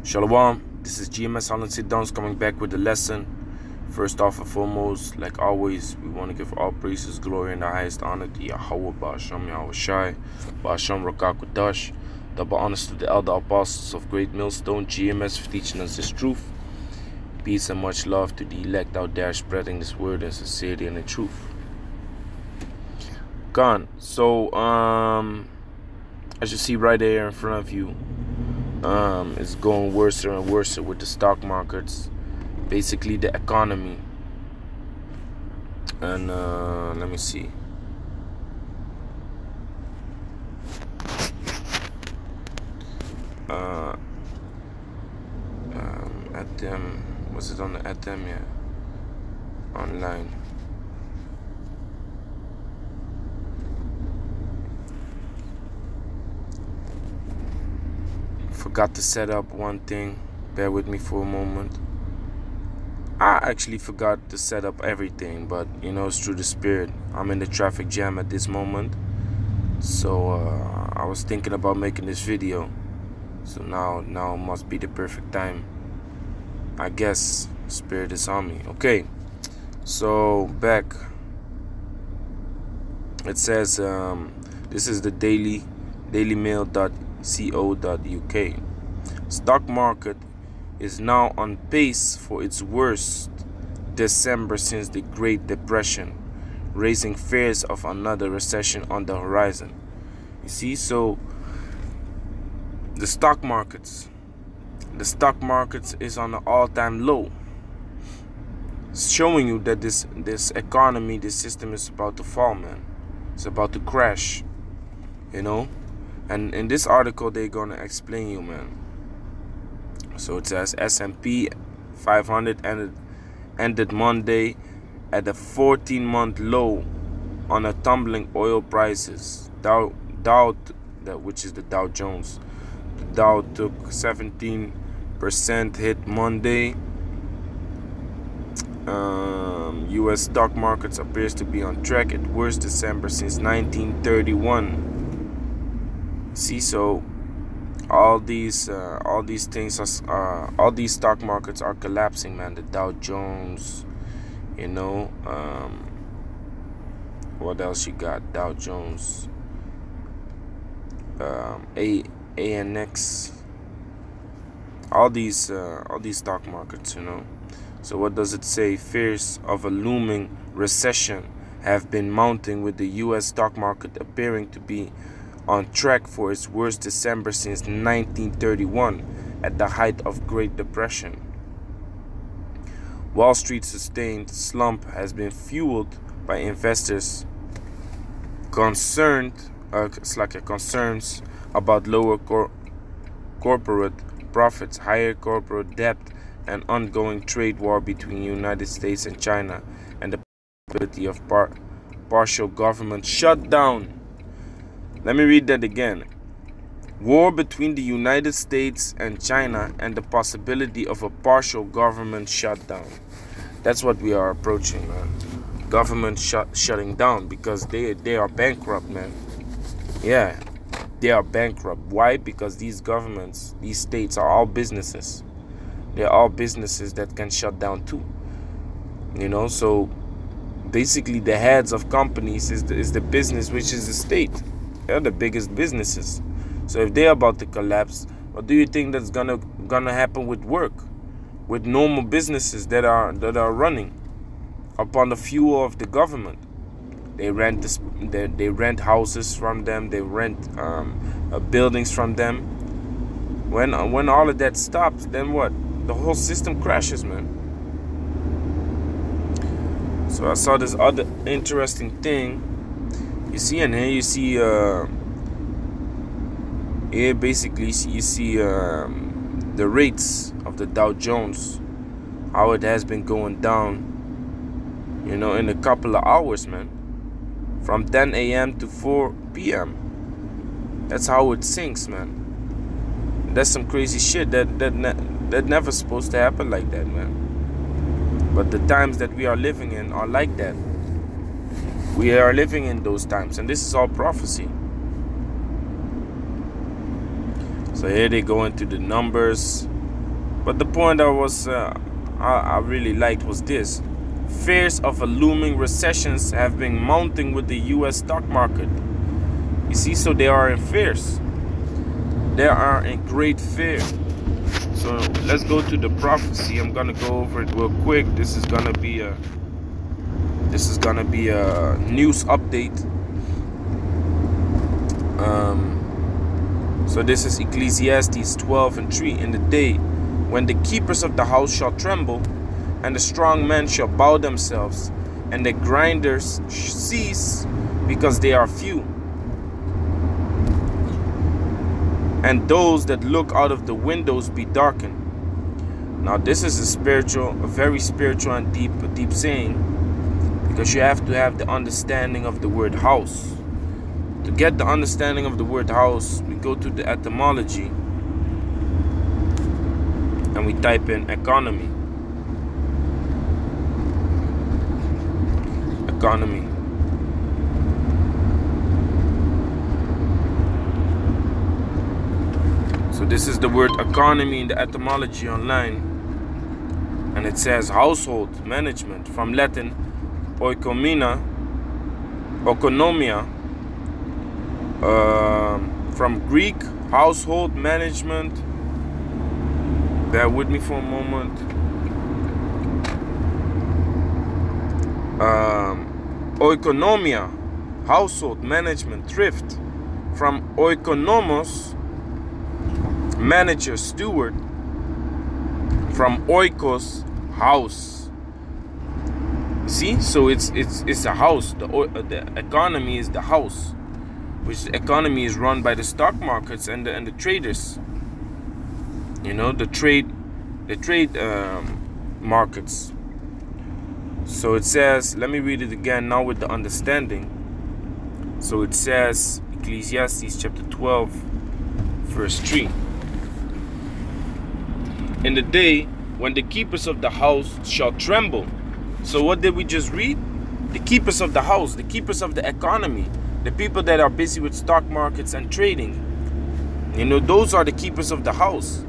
Shalom, this is GMS Silent Sit Downs coming back with the lesson. First off and foremost, like always, we want to give all praises, glory, and the highest honor to Yahweh, Ba'asham Yahweh Shai, Ba'asham Rakakudash. Double honors to the elder apostles of Great Millstone, GMS, for teaching us this truth. Peace and much love to the elect out there spreading this word in sincerity and in truth. Gone. So, as you see right there in front of you, it's going worse and worse with the stock markets, basically the economy. And let me see. At them, was it on the at them? Yeah, online. Forgot to set up one thing. Bear with me for a moment. I actually forgot to set up everything, but you know, it's through the spirit. I'm in the traffic jam at this moment, so I was thinking about making this video. So now must be the perfect time. I guess spirit is on me. Okay, so back. It says this is the dailymail.co.uk. Stock market is now on pace for its worst December since the Great Depression, raising fears of another recession on the horizon. You see, so the stock markets is on an all-time low. It's showing you that this economy, this system is about to fall, man. It's about to crash, you know. And in this article, they're gonna explain you, man. So it says S&P 500 ended Monday at a 14-month low on a tumbling oil prices. Dow, which is the Dow Jones. The Dow took 17% hit Monday. U.S. stock markets appears to be on track at worst December since 1931. See, so all these things are all these stock markets are collapsing, man. The Dow Jones, you know, what else you got? Dow Jones, ANX, all these stock markets, you know. So what does it say? Fears of a looming recession have been mounting, with the U.S. stock market appearing to be on track for its worst December since 1931, at the height of Great Depression. Wall Street's sustained slump has been fueled by investors' concerns about lower corporate profits, higher corporate debt, and ongoing trade war between the United States and China, and the possibility of partial government shutdown. Let me read that again. War between the United States and China and the possibility of a partial government shutdown. That's what we are approaching, man. Government shutting down, because they are bankrupt, man. Yeah, they are bankrupt. Why? Because these governments, these states are all businesses. They're all businesses that can shut down too. You know, so basically the heads of companies is the business, which is the state. They're the biggest businesses. So if they're about to collapse, what do you think that's gonna happen with work, with normal businesses that are running upon the fuel of the government? They rent they rent houses from them. They rent buildings from them. When all of that stops, then what? The whole system crashes, man. So I saw this other interesting thing. You see, and here you see here basically you see the rates of the Dow Jones, how it has been going down, you know, in a couple of hours, man, from 10 a.m. to 4 p.m. That's how it sinks, man. That's some crazy shit that never supposed to happen like that, man. But the times that we are living in are like that. We are living in those times, and this is all prophecy. So here they go into the numbers. But the point I really liked was this: fears of a looming recessions have been mounting with the U.S. stock market. You see, so they are in fears. They are in great fear. So let's go to the prophecy. I'm gonna go over it real quick. This is gonna be a news update. So this is Ecclesiastes 12:3. In the day when the keepers of the house shall tremble, and the strong men shall bow themselves, and the grinders cease, because they are few, and those that look out of the windows be darkened. Now this is a very spiritual and deep saying, because you have to have the understanding of the word house. To get the understanding of the word house, we go to the etymology and we type in economy. Economy. So this is the word economy in the etymology online, and it says household management, from Latin oikonomia, from Greek household management. Bear with me for a moment. Oikonomia, household management, thrift, from oikonomos, manager, steward, from oikos, house. See, so it's a house. The economy is the house, which the economy is run by the stock markets and the traders. You know, the trade markets. So it says, let me read it again now with the understanding. So it says, Ecclesiastes chapter 12, verse 3. In the day when the keepers of the house shall tremble. So what did we just read? The keepers of the house, the keepers of the economy, the people that are busy with stock markets and trading. You know, those are the keepers of the house.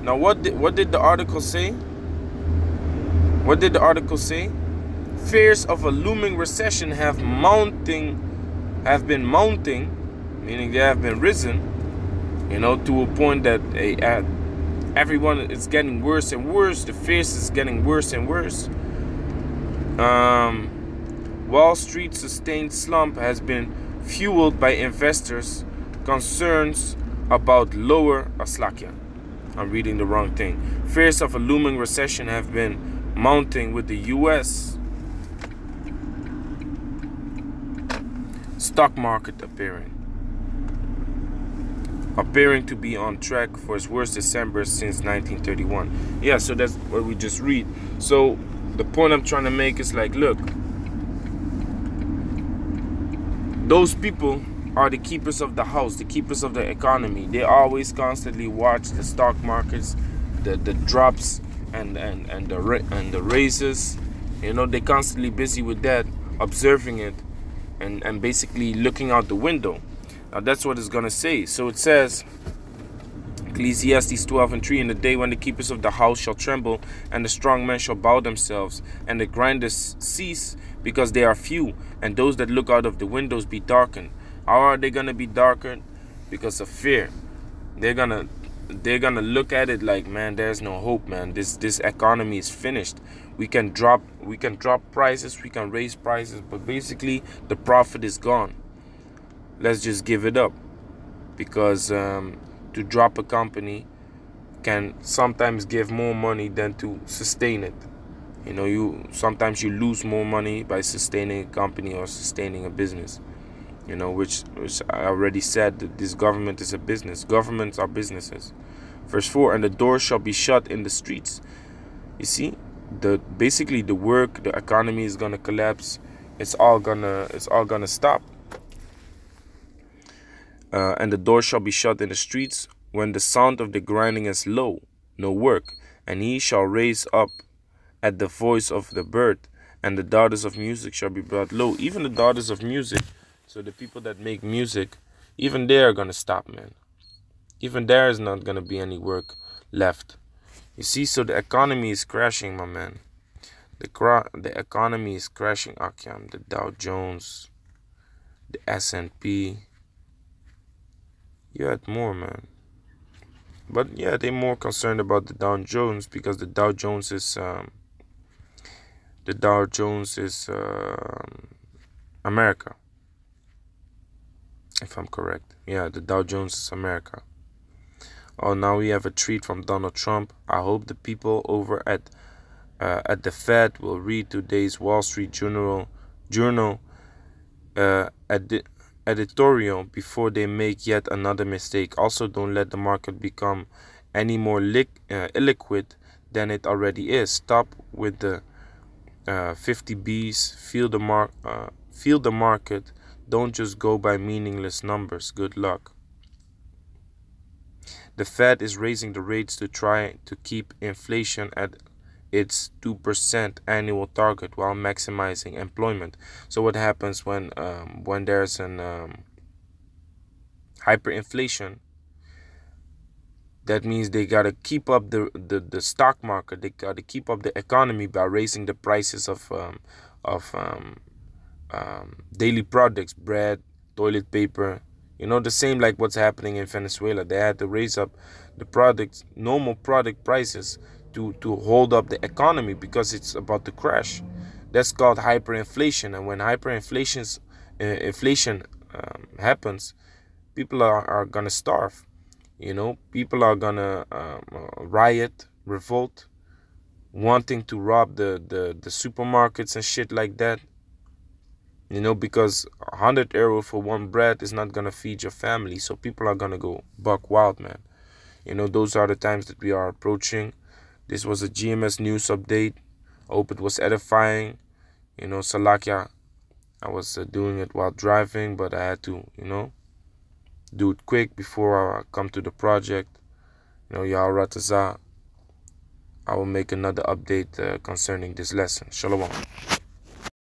Now what did the article say? What did the article say? Fears of a looming recession have been mounting, meaning they have been risen, you know, to a point that everyone is getting worse and worse. The fears is getting worse and worse. Wall Street's sustained slump has been fueled by investors' concerns about lower Aslakia. I'm reading the wrong thing. Fears of a looming recession have been mounting with the U.S. stock market appearing to be on track for its worst December since 1931. Yeah, so that's what we just read. So the point I'm trying to make is like, look, those people are the keepers of the house, the keepers of the economy. They always constantly watch the stock markets, the drops and the raises. You know, they're constantly busy with that, observing it, and basically looking out the window. Now that's what it's gonna say. So it says, Ecclesiastes 12:3, in the day when the keepers of the house shall tremble, and the strong men shall bow themselves, and the grinders cease, because they are few, and those that look out of the windows be darkened. How are they gonna be darkened? Because of fear. They're gonna look at it like, man, there's no hope, man. This economy is finished. We can drop prices, we can raise prices, but basically the profit is gone. Let's just give it up, because to drop a company can sometimes give more money than to sustain it. You know, sometimes you lose more money by sustaining a company or sustaining a business. You know, which I already said, that this government is a business. Governments are businesses. Verse 4, and the doors shall be shut in the streets. You see, basically the economy is gonna collapse. It's all gonna stop. And the door shall be shut in the streets when the sound of the grinding is low, no work, and he shall raise up at the voice of the bird, and the daughters of music shall be brought low. Even the daughters of music, so the people that make music, even they are gonna stop, man. Even there is not gonna be any work left. You see, so the economy is crashing, my man. The economy is crashing, Akyam. The Dow Jones, the S&P. You had more, man. But yeah, they're more concerned about the Dow Jones because the Dow Jones is America, if I'm correct. Yeah, the Dow Jones is America. Oh, now we have a tweet from Donald Trump. I hope the people over at the Fed will read today's Wall Street Journal editorial before they make yet another mistake. Also, don't let the market become any more illiquid than it already is. Stop with the 50 Bs. Feel the market. Don't just go by meaningless numbers. Good luck. The Fed is raising the rates to try to keep inflation at its 2% annual target while maximizing employment. So what happens when there's an hyperinflation? That means they gotta keep up the stock market. They gotta keep up the economy by raising the prices of daily products, bread, toilet paper. You know, the same like what's happening in Venezuela. They had to raise up the normal product prices to hold up the economy because it's about to crash. That's called hyperinflation. And when inflation happens, people are gonna starve. You know, people are gonna riot, revolt, wanting to rob the supermarkets and shit like that. You know, because 100 euro for one bread is not gonna feed your family. So people are gonna go buck wild, man. You know, those are the times that we are approaching. This was a GMS news update. I hope it was edifying. You know, Salakia, I was doing it while driving, but I had to, you know, do it quick before I come to the project. You know, Ya'al Rataza. I will make another update concerning this lesson. Shalom.